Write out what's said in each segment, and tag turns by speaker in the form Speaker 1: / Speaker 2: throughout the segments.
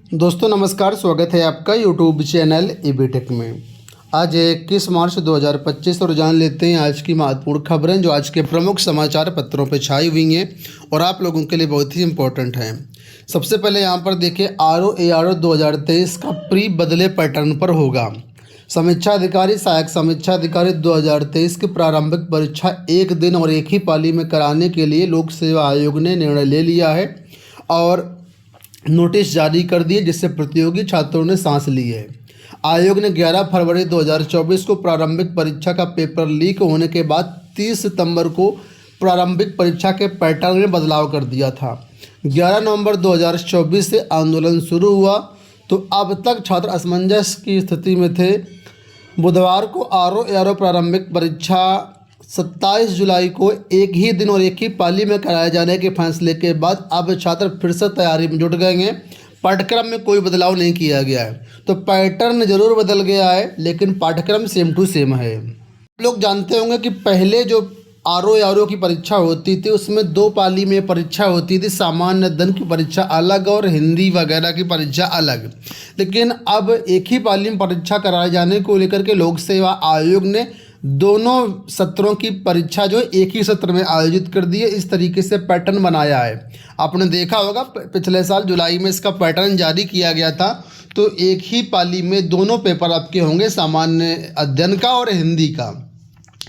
Speaker 1: दोस्तों नमस्कार, स्वागत है आपका यूट्यूब चैनल ईबीटेक में। आज 21 मार्च 2025 और जान लेते हैं आज की महत्वपूर्ण खबरें जो आज के प्रमुख समाचार पत्रों पर छाई हुई हैं और आप लोगों के लिए बहुत ही इम्पोर्टेंट हैं। सबसे पहले यहाँ पर देखिए RO-ARO 2023 का प्री बदले पैटर्न पर होगा। समीक्षा अधिकारी सहायक समीक्षा अधिकारी 2023 की प्रारंभिक परीक्षा एक दिन और एक ही पाली में कराने के लिए लोक सेवा आयोग ने निर्णय ले लिया है और नोटिस जारी कर दिए, जिससे प्रतियोगी छात्रों ने सांस ली है। आयोग ने 11 फरवरी 2024 को प्रारंभिक परीक्षा का पेपर लीक होने के बाद 30 सितंबर को प्रारंभिक परीक्षा के पैटर्न में बदलाव कर दिया था। 11 नवंबर 2024 से आंदोलन शुरू हुआ तो अब तक छात्र असमंजस की स्थिति में थे। बुधवार को RO-ARO प्रारंभिक परीक्षा 27 जुलाई को एक ही दिन और एक ही पाली में कराए जाने के फैसले के बाद अब छात्र फिर से तैयारी में जुट गए हैं। पाठ्यक्रम में कोई बदलाव नहीं किया गया है, तो पैटर्न जरूर बदल गया है लेकिन पाठ्यक्रम सेम टू सेम है। आप लोग जानते होंगे कि पहले जो RO-ARO की परीक्षा होती थी उसमें 2 पाली में परीक्षा होती थी, सामान्य अध्ययन की परीक्षा अलग और हिंदी वगैरह की परीक्षा अलग। लेकिन अब एक ही पाली में परीक्षा कराए जाने को लेकर के लोक सेवा आयोग ने दोनों सत्रों की परीक्षा जो एक ही सत्र में आयोजित कर दी है। इस तरीके से पैटर्न बनाया है। आपने देखा होगा पिछले साल जुलाई में इसका पैटर्न जारी किया गया था, तो एक ही पाली में दोनों पेपर आपके होंगे, सामान्य अध्ययन का और हिंदी का।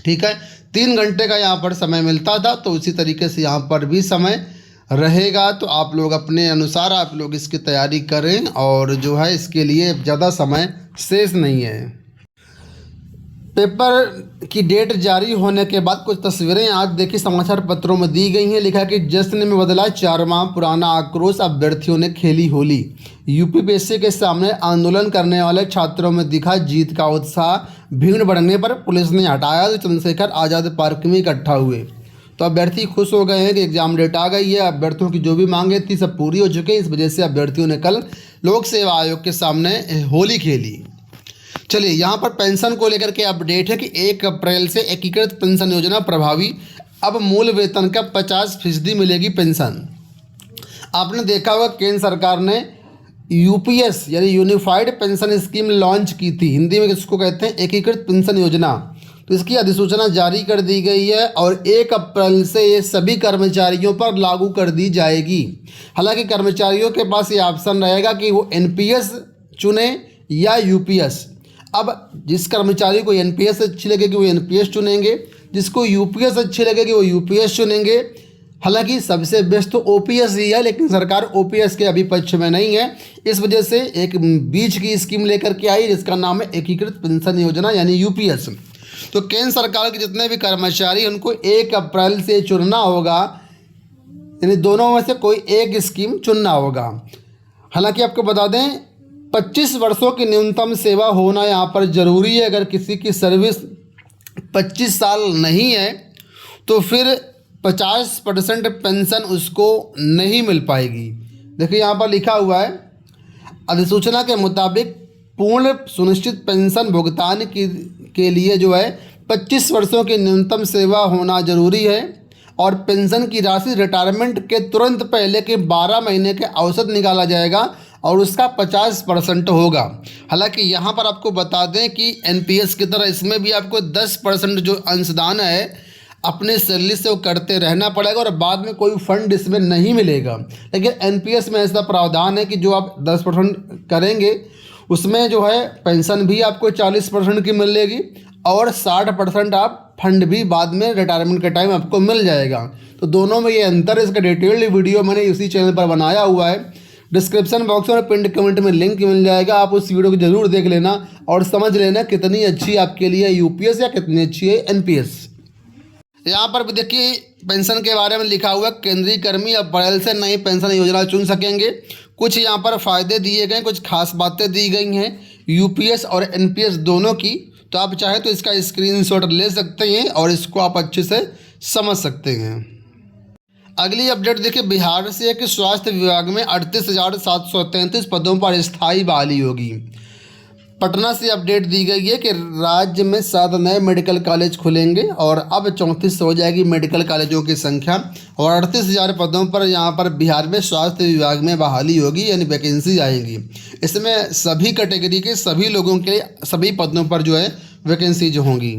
Speaker 1: ठीक है, 3 घंटे का यहाँ पर समय मिलता था, तो उसी तरीके से यहाँ पर भी समय रहेगा। तो आप लोग अपने अनुसार आप लोग इसकी तैयारी करें और जो है इसके लिए ज़्यादा समय शेष नहीं है। पेपर की डेट जारी होने के बाद कुछ तस्वीरें आज देखिए समाचार पत्रों में दी गई हैं। लिखा कि जश्न में बदला 4 माह पुराना आक्रोश, अभ्यर्थियों ने खेली होली। यूपीपीएससी के सामने आंदोलन करने वाले छात्रों में दिखा जीत का उत्साह। भीड़ बढ़ने पर पुलिस ने हटाया तो चंद्रशेखर आज़ाद पार्क में इकट्ठा हुए। तो अभ्यर्थी खुश हो गए हैं कि एग्जाम डेट आ गई है। अभ्यर्थियों की जो भी मांगे थी सब पूरी हो चुकी है। इस वजह से अभ्यर्थियों ने कल लोक सेवा आयोग के सामने होली खेली। चलिए, यहाँ पर पेंशन को लेकर के अपडेट है कि 1 अप्रैल से एकीकृत पेंशन योजना प्रभावी। अब मूल वेतन का 50% मिलेगी पेंशन। आपने देखा होगा केंद्र सरकार ने यूपीएस यानी यूनिफाइड पेंशन स्कीम लॉन्च की थी। हिंदी में इसको कहते हैं एकीकृत पेंशन योजना। तो इसकी अधिसूचना जारी कर दी गई है और 1 अप्रैल से ये सभी कर्मचारियों पर लागू कर दी जाएगी। हालांकि कर्मचारियों के पास ये ऑप्शन रहेगा कि वो एनपीएस चुने या यूपीएस। अब जिस कर्मचारी को एनपीएस अच्छी लगेगी वो एनपीएस चुनेंगे, जिसको यूपीएस अच्छी लगेगी वो यूपीएस चुनेंगे। हालांकि सबसे बेस्ट तो ओपीएस ही है, लेकिन सरकार ओपीएस के अभी पक्ष में नहीं है। इस वजह से एक बीच की स्कीम लेकर के आई जिसका नाम है एकीकृत पेंशन योजना यानी यूपीएस। तो केंद्र सरकार के जितने भी कर्मचारी उनको 1 अप्रैल से चुनना होगा, यानी दोनों में से कोई एक स्कीम चुनना होगा। हालांकि आपको बता दें 25 वर्षों की न्यूनतम सेवा होना यहाँ पर ज़रूरी है। अगर किसी की सर्विस 25 साल नहीं है तो फिर 50% पेंशन उसको नहीं मिल पाएगी। देखिए यहाँ पर लिखा हुआ है अधिसूचना के मुताबिक पूर्ण सुनिश्चित पेंशन भुगतान के लिए जो है 25 वर्षों की न्यूनतम सेवा होना ज़रूरी है और पेंशन की राशि रिटायरमेंट के तुरंत पहले के 12 महीने के औसत निकाला जाएगा और उसका 50% होगा। हालांकि यहाँ पर आपको बता दें कि एनपीएस की तरह इसमें भी आपको 10% जो अंशदान है अपने सैलरी से वो करते रहना पड़ेगा और बाद में कोई फंड इसमें नहीं मिलेगा। लेकिन एनपीएस में ऐसा प्रावधान है कि जो आप 10% करेंगे उसमें जो है पेंशन भी आपको 40% की मिलेगी और 60% आप फंड भी बाद में रिटायरमेंट के टाइम आपको मिल जाएगा। तो दोनों में ये अंतर है। इसका डिटेल्ड वीडियो मैंने इसी चैनल पर बनाया हुआ है। डिस्क्रिप्शन बॉक्स में पिन कमेंट में लिंक मिल जाएगा, आप उस वीडियो को जरूर देख लेना और समझ लेना कितनी अच्छी आपके लिए यूपीएस या कितनी अच्छी है एनपीएस। यहाँ पर भी देखिए पेंशन के बारे में लिखा हुआ केंद्रीय कर्मी अप्रैल से नई पेंशन योजना चुन सकेंगे। कुछ यहाँ पर फ़ायदे दिए गए, कुछ खास बातें दी गई हैं यूपीएस और एनपीएस दोनों की। तो आप चाहे तो इसका स्क्रीनशॉट ले सकते हैं और इसको आप अच्छे से समझ सकते हैं। अगली अपडेट देखिए बिहार से है कि स्वास्थ्य विभाग में 38,733 पदों पर स्थायी बहाली होगी। पटना से अपडेट दी गई है कि राज्य में 7 नए मेडिकल कॉलेज खुलेंगे और अब 34 हो जाएगी मेडिकल कॉलेजों की संख्या और 38,000 पदों पर यहाँ पर बिहार में स्वास्थ्य विभाग में बहाली होगी, यानी वैकेंसी आएगी। इसमें सभी कैटेगरी के सभी लोगों के लिए सभी पदों पर जो है वैकेंसी जो होंगी।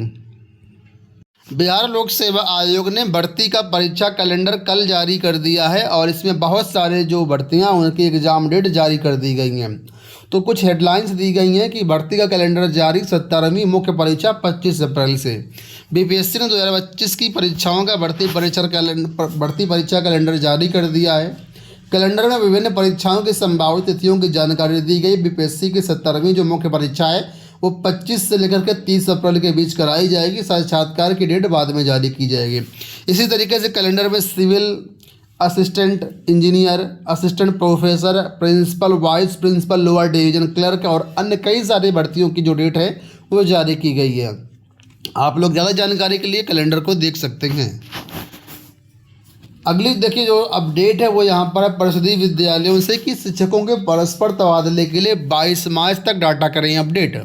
Speaker 1: बिहार लोक सेवा आयोग ने भर्ती का परीक्षा कैलेंडर कल जारी कर दिया है और इसमें बहुत सारे जो भर्तियां उनकी एग्ज़ाम डेट जारी कर दी गई हैं। तो कुछ हेडलाइंस दी गई हैं कि भर्ती का कैलेंडर जारी, 17वीं मुख्य परीक्षा 25 अप्रैल से। बीपीएससी ने 2025 की परीक्षाओं का भर्ती परीक्षा कैलेंडर जारी कर दिया है। कैलेंडर में विभिन्न परीक्षाओं की संभावित तिथियों की जानकारी दी गई। बीपीएससी की 17वीं जो मुख्य परीक्षा है वो 25 से लेकर के 30 अप्रैल के बीच कराई जाएगी। साक्षात्कार की डेट बाद में जारी की जाएगी। इसी तरीके से कैलेंडर में civil assistant engineer, assistant professor, principal, vice principal, lower division clerk और अन्य कई सारी भर्तियों की जो डेट है वो जारी की गई है। आप लोग ज़्यादा जानकारी के लिए कैलेंडर को देख सकते हैं। अगली देखिए जो अपडेट है वो यहाँ पर परिषदीय विद्यालयों से कि शिक्षकों के परस्पर तबादले के लिए 22 मार्च तक डाटा करें अपडेट।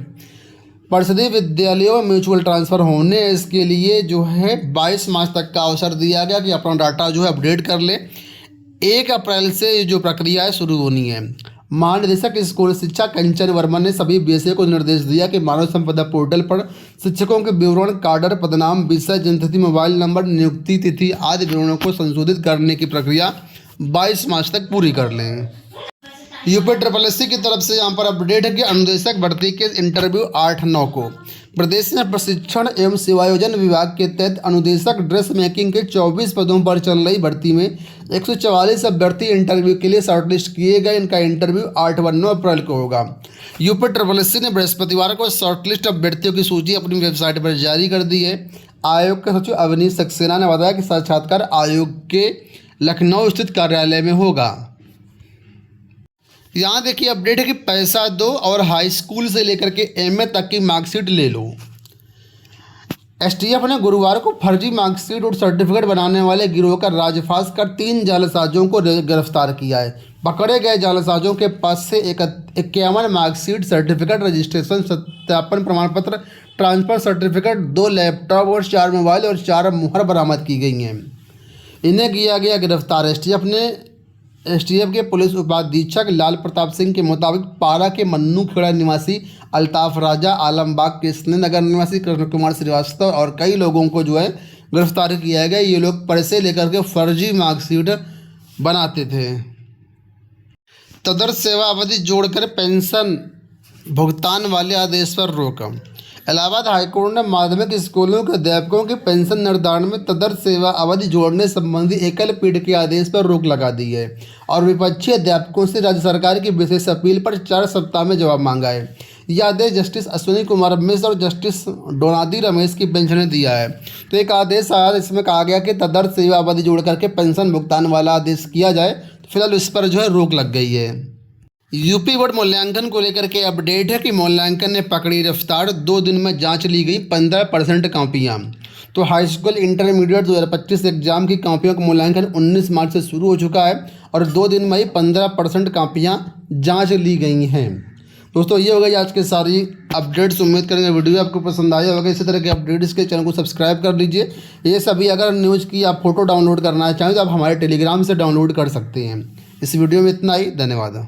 Speaker 1: परिषदीय विद्यालयों में म्यूचुअल ट्रांसफ़र होने इसके लिए जो है 22 मार्च तक का अवसर दिया गया कि अपना डाटा जो है अपडेट कर ले। 1 अप्रैल से जो प्रक्रिया है शुरू होनी है। महानिदेशक स्कूल शिक्षा कंचन वर्मा ने सभी बीएसए को निर्देश दिया कि मानव संपदा पोर्टल पर शिक्षकों के विवरण, काडर, पदनाम, विषय, जन्मतिथि, मोबाइल नंबर, नियुक्ति तिथि आदि विवरणों को संशोधित करने की प्रक्रिया 22 मार्च तक पूरी कर लें। यूपीएससी की तरफ से यहाँ पर अपडेट है कि अनुदेशक भर्ती के इंटरव्यू 8/9 को। प्रदेश में प्रशिक्षण एवं सेवायोजन विभाग के तहत अनुदेशक ड्रेस मेकिंग के 24 पदों पर चल रही भर्ती में 144 अभ्यर्थी इंटरव्यू के लिए शॉर्टलिस्ट किए गए। इनका इंटरव्यू 8 व 9 अप्रैल को होगा। यूपीएससी ने बृहस्पतिवार को शॉर्टलिस्ट अभ्यर्थियों की सूची अपनी वेबसाइट पर जारी कर दी है। आयोग के सचिव अवनीश सक्सेना ने बताया कि साक्षात्कार आयोग के लखनऊ स्थित कार्यालय में होगा। यहाँ देखिए अपडेट है कि पैसा दो और हाई स्कूल से लेकर के एमए तक की मार्कशीट ले लो। एसटीएफ ने गुरुवार को फर्जी मार्कशीट और सर्टिफिकेट बनाने वाले गिरोह का राजफाश कर 3 जालसाजों को गिरफ्तार किया है। पकड़े गए जालसाजों के पास से 51 मार्कशीट, सर्टिफिकेट, रजिस्ट्रेशन, सत्यापन प्रमाण पत्र, ट्रांसफ़र सर्टिफिकेट, 2 लैपटॉप और 4 मोबाइल और 4 मुहर बरामद की गई हैं। इन्हें किया गया गिरफ्तार। एसटीएफ के पुलिस उपाधीक्षक लाल प्रताप सिंह के मुताबिक पारा के मन्नू खेड़ा निवासी अल्ताफ राजा, आलमबाग के स्नेहनगर निवासी कृष्ण कुमार श्रीवास्तव और कई लोगों को जो है गिरफ्तार किया गया। ये लोग पैसे लेकर के फर्जी मार्कशीट बनाते थे। तदर्थ सेवा अवधि जोड़कर पेंशन भुगतान वाले आदेश पर रोक। इलाहाबाद हाईकोर्ट ने माध्यमिक स्कूलों के अध्यापकों के पेंशन निर्धारण में तदर्थ सेवा अवधि जोड़ने संबंधी एकल पीठ के आदेश पर रोक लगा दी है और विपक्षी अध्यापकों से राज्य सरकार की विशेष अपील पर 4 सप्ताह में जवाब मांगा है। यह आदेश जस्टिस अश्विनी कुमार मिश्र और जस्टिस डोनादी रमेश की बेंच ने दिया है। तो एक आदेश आया, इसमें कहा गया कि तदर्थ सेवा अवधि जोड़ करके पेंशन भुगतान वाला आदेश किया जाए। तो फिलहाल इस पर जो है रोक लग गई है। यूपी बोर्ड मूल्यांकन को लेकर के अपडेट है कि मूल्यांकन ने पकड़ी रफ्तार। 2 दिन में जांच ली गई 15% कापियाँ। तो हाई स्कूल इंटरमीडिएट 2025 एग्जाम की कापियों का मूल्यांकन 19 मार्च से शुरू हो चुका है और 2 दिन में ही 15% कापियाँ जांच ली गई हैं। दोस्तों ये हो गई आज के सारी अपडेट्स। उम्मीद करेंगे वीडियो आपको पसंद आया होगा। इसी तरह के अपडेट्स के चैनल को सब्सक्राइब कर लीजिए। ये सभी अगर न्यूज़ की आप फोटो डाउनलोड करना चाहें तो आप हमारे टेलीग्राम से डाउनलोड कर सकते हैं। इस वीडियो में इतना ही। धन्यवाद।